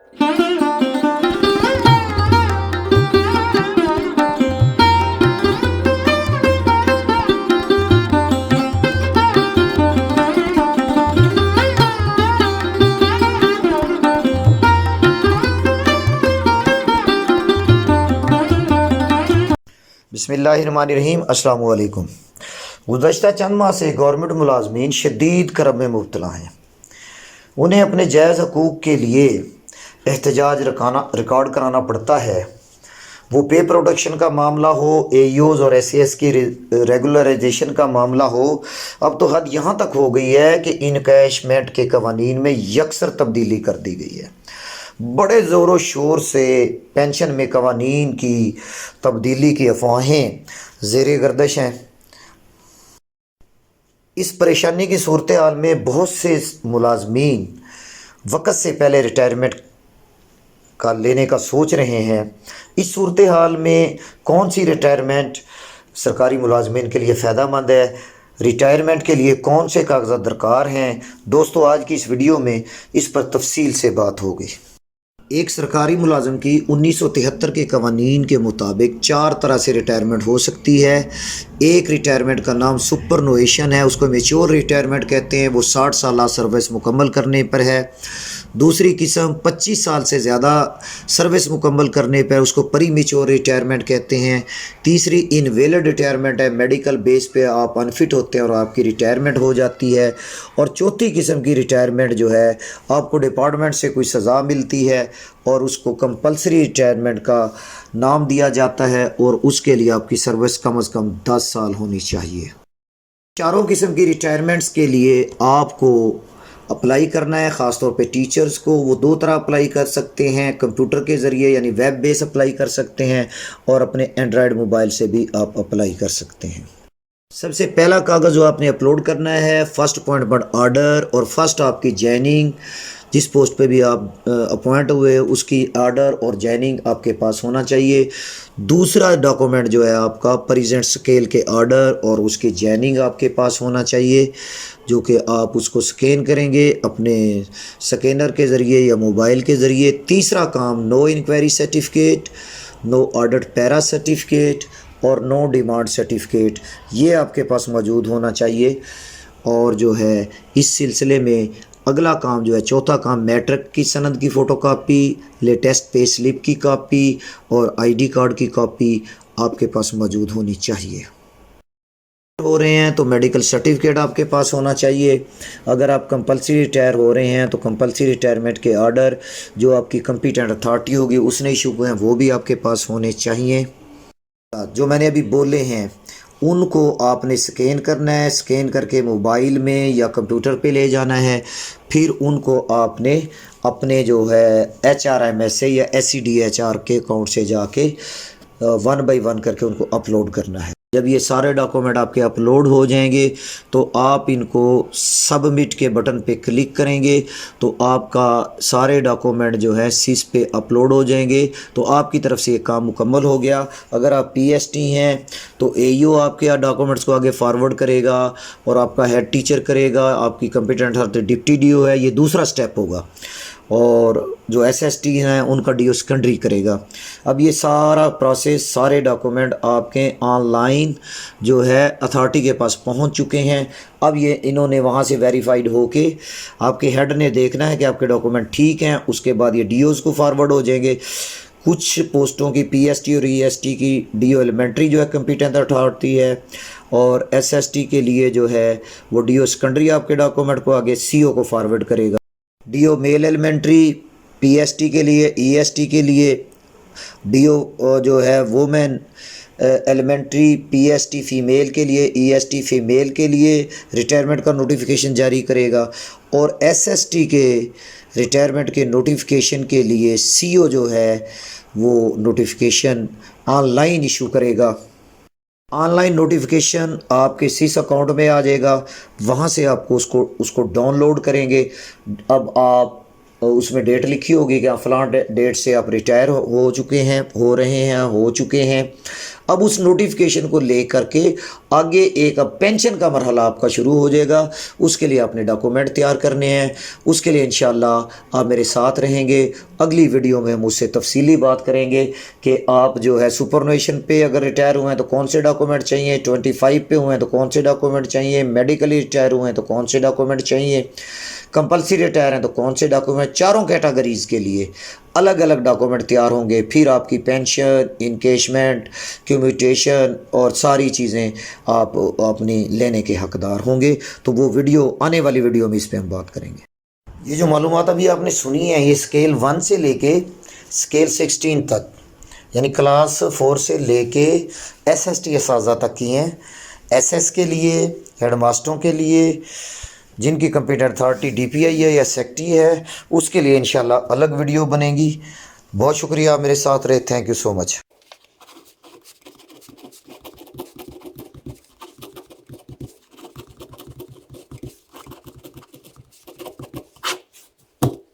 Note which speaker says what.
Speaker 1: बिस्मिल्लाहिर्रहमानिर्रहीम। अस्सलाम वालेकुम। गुज़श्ता चंद माह से गवर्नमेंट मुलाजमीन शदीद करब में मुब्तला हैं। उन्हें अपने जायज़ हकूक़ के लिए एहतजाज रिकॉर्ड कराना पड़ता है। वो पे प्रोडक्शन का मामला हो, एयूज़ और एसएएस की रेगुलराइजेशन का मामला हो। अब तो हद यहाँ तक हो गई है कि इनकैशमेंट के कवानीन में यकसर तब्दीली कर दी गई है। बड़े ज़ोर शोर से पेंशन में कवानीन की तब्दीली की अफवाहें ज़ेर गर्दिश हैं। इस परेशानी की सूरत हाल में बहुत से मुलाजमीन वक़्त से पहले रिटायरमेंट का लेने का सोच रहे हैं। इस सूरत हाल में कौन सी रिटायरमेंट सरकारी मुलाजमीन के लिए फ़ायदेमंद है, रिटायरमेंट के लिए कौन से कागज़ात दरकार हैं, दोस्तों आज की इस वीडियो में इस पर तफसील से बात होगी। एक सरकारी मुलाजम की 1973 के कवानीन के मुताबिक 4 तरह से रिटायरमेंट हो सकती है। एक रिटायरमेंट का नाम सुपरनोएशन है, उसको मेच्योर रिटायरमेंट कहते हैं, वो 60 साल सर्विस मुकम्मल करने पर है। दूसरी किस्म 25 साल से ज़्यादा सर्विस मुकम्मल करने पर, उसको प्री मेच्योर रिटायरमेंट कहते हैं। तीसरी इनवैलिड रिटायरमेंट है, मेडिकल बेस पे आप अनफिट होते हैं और आपकी रिटायरमेंट हो जाती है। और चौथी किस्म की रिटायरमेंट जो है, आपको डिपार्टमेंट से कोई सज़ा मिलती है और उसको कंपलसरी रिटायरमेंट का नाम दिया जाता है और उसके लिए आपकी सर्विस कम से कम 10 साल होनी चाहिए। चारों किस्म की रिटायरमेंट्स के लिए आपको अप्लाई करना है। ख़ास तौर पे टीचर्स को वो 2 तरह अप्लाई कर सकते हैं, कंप्यूटर के ज़रिए यानी वेब बेस अप्लाई कर सकते हैं और अपने एंड्रॉयड मोबाइल से भी आप अप्लाई कर सकते हैं। सबसे पहला कागज़ जो आपने अपलोड करना है, फर्स्ट अपॉइंटमेंट आर्डर और फर्स्ट आपकी जॉइनिंग, जिस पोस्ट पे भी आप अपॉइंट हुए उसकी आर्डर और जॉइनिंग आपके पास होना चाहिए। दूसरा डॉक्यूमेंट जो है आपका प्रेजेंट स्केल के आर्डर और उसकी जॉइनिंग आपके पास होना चाहिए, जो कि आप उसको स्कैन करेंगे अपने स्कैनर के ज़रिए या मोबाइल के ज़रिए। तीसरा काम no inquiry certificate, no audit para certificate और नो डिमांड सर्टिफिकेट, ये आपके पास मौजूद होना चाहिए। और जो है इस सिलसिले में अगला काम जो है, चौथा काम, मैट्रिक की सनद की फ़ोटोकॉपी, लेटेस्ट पे स्लिप की कॉपी और आईडी कार्ड की कॉपी आपके पास मौजूद होनी चाहिए। हो रहे हैं तो मेडिकल सर्टिफिकेट आपके पास होना चाहिए। अगर आप कंपलसरी रिटायर हो रहे हैं तो कंपलसरी रिटायरमेंट के आर्डर जो आपकी कंपीटेंट अथॉरिटी होगी उसने इशू हुए हैं वो भी आपके पास होने चाहिए। जो मैंने अभी बोले हैं उनको आपने स्कैन करना है, स्कैन करके मोबाइल में या कंप्यूटर पे ले जाना है। फिर उनको आपने अपने जो है HRMS से या SCDHR के अकाउंट से जाके 1 बाय 1 करके उनको अपलोड करना है। जब ये सारे डॉक्यूमेंट आपके अपलोड हो जाएंगे तो आप इनको सबमिट के बटन पे क्लिक करेंगे तो आपका सारे डॉक्यूमेंट जो है सिस पे अपलोड हो जाएंगे। तो आपकी तरफ से ये काम मुकम्मल हो गया। अगर आप PST हैं तो AU आपके डॉक्यूमेंट्स को आगे फॉरवर्ड करेगा और आपका हेड टीचर करेगा, आपकी कंपिटेंट अथॉरिटी डिप्टी DO है, ये दूसरा स्टेप होगा। और जो SST हैं उनका DO सेकेंडरी करेगा। अब ये सारा प्रोसेस, सारे डॉक्यूमेंट आपके ऑनलाइन जो है अथॉरिटी के पास पहुंच चुके हैं। अब ये इन्होंने वहां से वेरीफाइड होके आपके हेड ने देखना है कि आपके डॉक्यूमेंट ठीक हैं, उसके बाद ये DOs को फॉरवर्ड हो जाएंगे। कुछ पोस्टों की PST और EST की DO एलिमेंट्री जो है कंपीटेंट अथॉरिटी है और SST के लिए जो है वो DO सेकेंडरी आपके डॉक्यूमेंट को आगे CO को फॉरवर्ड करेगा। DO मेल एलिमेंट्री PST के लिए, EST के लिए, DO जो है वुमेन एलिमेंट्री PST फ़ीमेल के लिए, EST फ़ीमेल के लिए रिटायरमेंट का नोटिफिकेशन जारी करेगा। और SST के रिटायरमेंट के नोटिफिकेशन के लिए CO जो है वो नोटिफिकेशन ऑनलाइन इशू करेगा। ऑनलाइन नोटिफिकेशन आपके सिस अकाउंट में आ जाएगा, वहाँ से आपको उसको डाउनलोड करेंगे। अब आप उसमें डेट लिखी होगी कि आप फलां डेट से आप रिटायर हो चुके हैं, हो रहे हैं, हो चुके हैं। अब उस नोटिफिकेशन को ले करके आगे एक अब पेंशन का मरहला आपका शुरू हो जाएगा। उसके लिए आपने डॉक्यूमेंट तैयार करने हैं। उसके लिए इंशाल्लाह आप मेरे साथ रहेंगे। अगली वीडियो में हम उससे तफसीली बात करेंगे कि आप जो है सुपरनुएशन पे अगर रिटायर हुए हैं तो कौन से डॉक्यूमेंट चाहिए, 25 पे हुए हैं तो कौन से डॉक्यूमेंट चाहिए, मेडिकली रिटायर हुए हैं तो कौन से डॉक्यूमेंट चाहिए, कंपल्सरी रिटायर हैं तो कौन से डॉक्यूमेंट, चारों कैटेगरीज़ के लिए अलग अलग डॉक्यूमेंट तैयार होंगे। फिर आपकी पेंशन, इनकेशमेंट, कम्यूटेशन और सारी चीज़ें आप अपनी लेने के हकदार होंगे। तो वो वीडियो आने वाली वीडियो में इस पर हम बात करेंगे। ये जो मालूमात अभी आपने सुनी है ये स्केल 1 से लेके स्केल 16 तक यानी क्लास 4 से लेके SST असाज़ा तक की हैं। SS के लिए, हेडमास्टरों के लिए, जिनकी कंप्यूटर अथॉरिटी DPI है या सेक्टी है, उसके लिए इंशाल्लाह अलग वीडियो बनेगी। बहुत शुक्रिया, आप मेरे साथ रहे। Thank you so much.